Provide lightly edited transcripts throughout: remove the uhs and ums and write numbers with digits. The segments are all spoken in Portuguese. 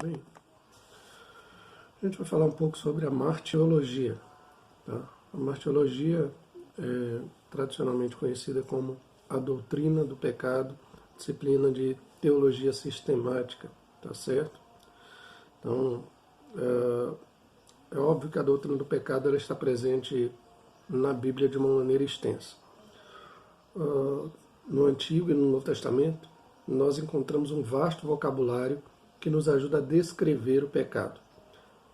Bem, a gente vai falar um pouco sobre a martiologia. Tá? A martiologia é tradicionalmente conhecida como a doutrina do pecado, disciplina de teologia sistemática, tá certo? Então, é óbvio que a doutrina do pecado ela está presente na Bíblia de uma maneira extensa. No Antigo e no Novo Testamento, nós encontramos um vasto vocabulário que nos ajuda a descrever o pecado.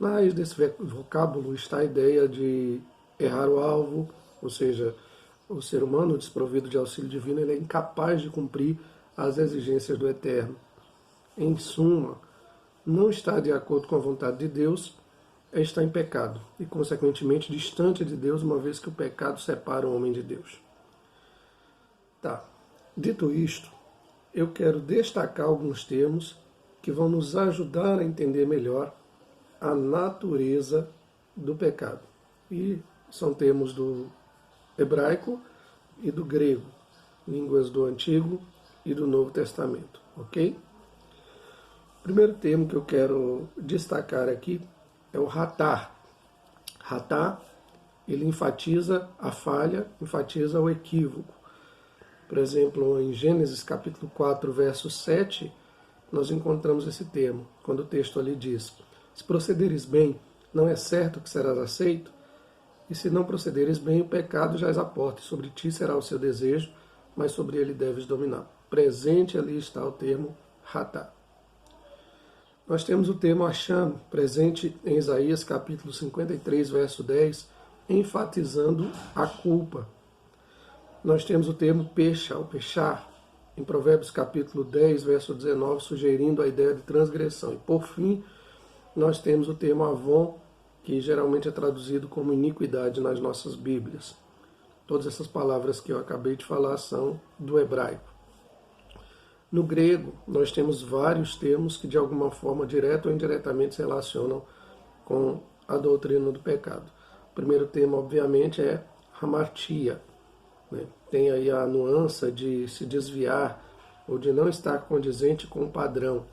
Na raiz desse vocábulo está a ideia de errar o alvo, ou seja, o ser humano desprovido de auxílio divino ele é incapaz de cumprir as exigências do Eterno. Em suma, não está de acordo com a vontade de Deus, está em pecado e, consequentemente, distante de Deus, uma vez que o pecado separa o homem de Deus. Tá. Dito isto, eu quero destacar alguns termos que vão nos ajudar a entender melhor a natureza do pecado. E são termos do hebraico e do grego, línguas do Antigo e do Novo Testamento, ok? O primeiro termo que eu quero destacar aqui é o ratá. Ratá, ele enfatiza a falha, enfatiza o equívoco. Por exemplo, em Gênesis capítulo 4, verso 7, nós encontramos esse termo, quando o texto ali diz: se procederes bem, não é certo que serás aceito, e se não procederes bem, o pecado jaz à porta, e sobre ti será o seu desejo, mas sobre ele deves dominar. Presente ali está o termo ratá. Nós temos o termo Acham, presente em Isaías capítulo 53, verso 10, enfatizando a culpa. Nós temos o termo pecha, ou pechar, em Provérbios capítulo 10, verso 19, sugerindo a ideia de transgressão. E por fim, nós temos o termo avon, que geralmente é traduzido como iniquidade nas nossas Bíblias. Todas essas palavras que eu acabei de falar são do hebraico. No grego, nós temos vários termos que de alguma forma, direta ou indiretamente, se relacionam com a doutrina do pecado. O primeiro termo, obviamente, é hamartia. Tem aí a nuance de se desviar ou de não estar condizente com o padrão.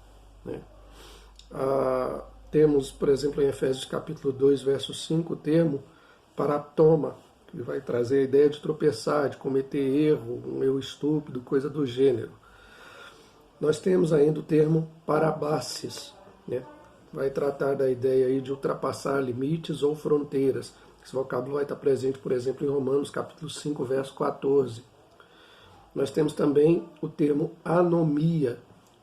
Temos, por exemplo, em Efésios capítulo 2, verso 5, o termo paratoma, que vai trazer a ideia de tropeçar, de cometer erro, um erro estúpido, coisa do gênero. Nós temos ainda o termo parabasis, vai tratar da ideia aí de ultrapassar limites ou fronteiras. Esse vocábulo vai estar presente, por exemplo, em Romanos capítulo 5, verso 14. Nós temos também o termo anomia.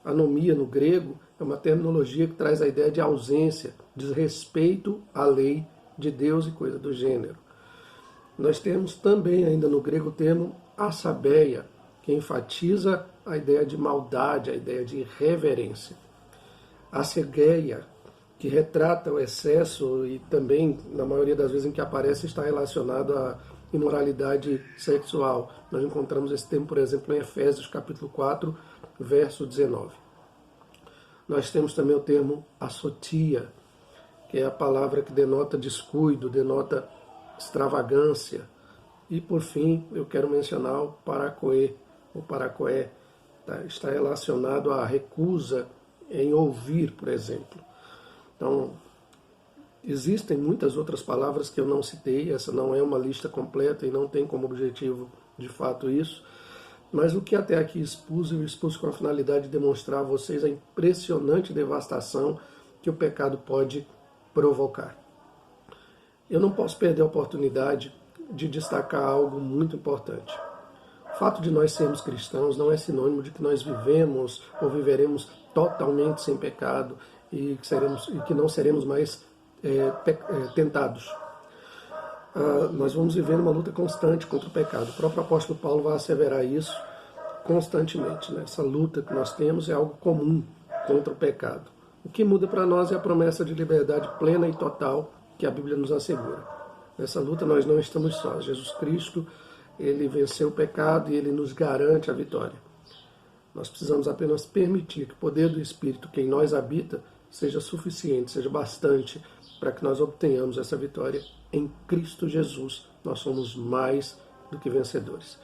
Anomia, no grego, é uma terminologia que traz a ideia de ausência, desrespeito à lei de Deus e coisa do gênero. Nós temos também ainda no grego o termo assabeia, que enfatiza a ideia de maldade, a ideia de irreverência. Assegeia, que retrata o excesso e também, na maioria das vezes em que aparece, está relacionado à imoralidade sexual. Nós encontramos esse termo, por exemplo, em Efésios capítulo 4, verso 19. Nós temos também o termo assotia, que é a palavra que denota descuido, denota extravagância. E, por fim, eu quero mencionar o paracoê, ou paracoé, está relacionado à recusa em ouvir, por exemplo. Então, existem muitas outras palavras que eu não citei, essa não é uma lista completa e não tem como objetivo, de fato, isso. Mas o que até aqui expus, eu expus com a finalidade de demonstrar a vocês a impressionante devastação que o pecado pode provocar. Eu não posso perder a oportunidade de destacar algo muito importante. O fato de nós sermos cristãos não é sinônimo de que nós vivemos ou viveremos totalmente sem pecado e que não seremos mais tentados. Nós vamos viver uma luta constante contra o pecado. O próprio apóstolo Paulo vai asseverar isso constantemente. Essa luta que nós temos é algo comum contra o pecado. O que muda para nós é a promessa de liberdade plena e total que a Bíblia nos assegura. Nessa luta nós não estamos sós. Jesus Cristo, ele venceu o pecado e ele nos garante a vitória. Nós precisamos apenas permitir que o poder do Espírito que em nós habita seja suficiente, seja bastante para que nós obtenhamos essa vitória em Cristo Jesus. Nós somos mais do que vencedores.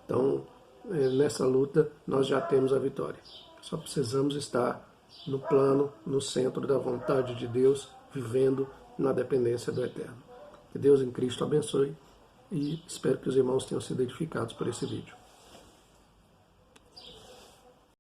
Então, nessa luta, nós já temos a vitória. Só precisamos estar no plano, no centro da vontade de Deus, vivendo na dependência do Eterno. Que Deus em Cristo abençoe e espero que os irmãos tenham sido edificados por esse vídeo.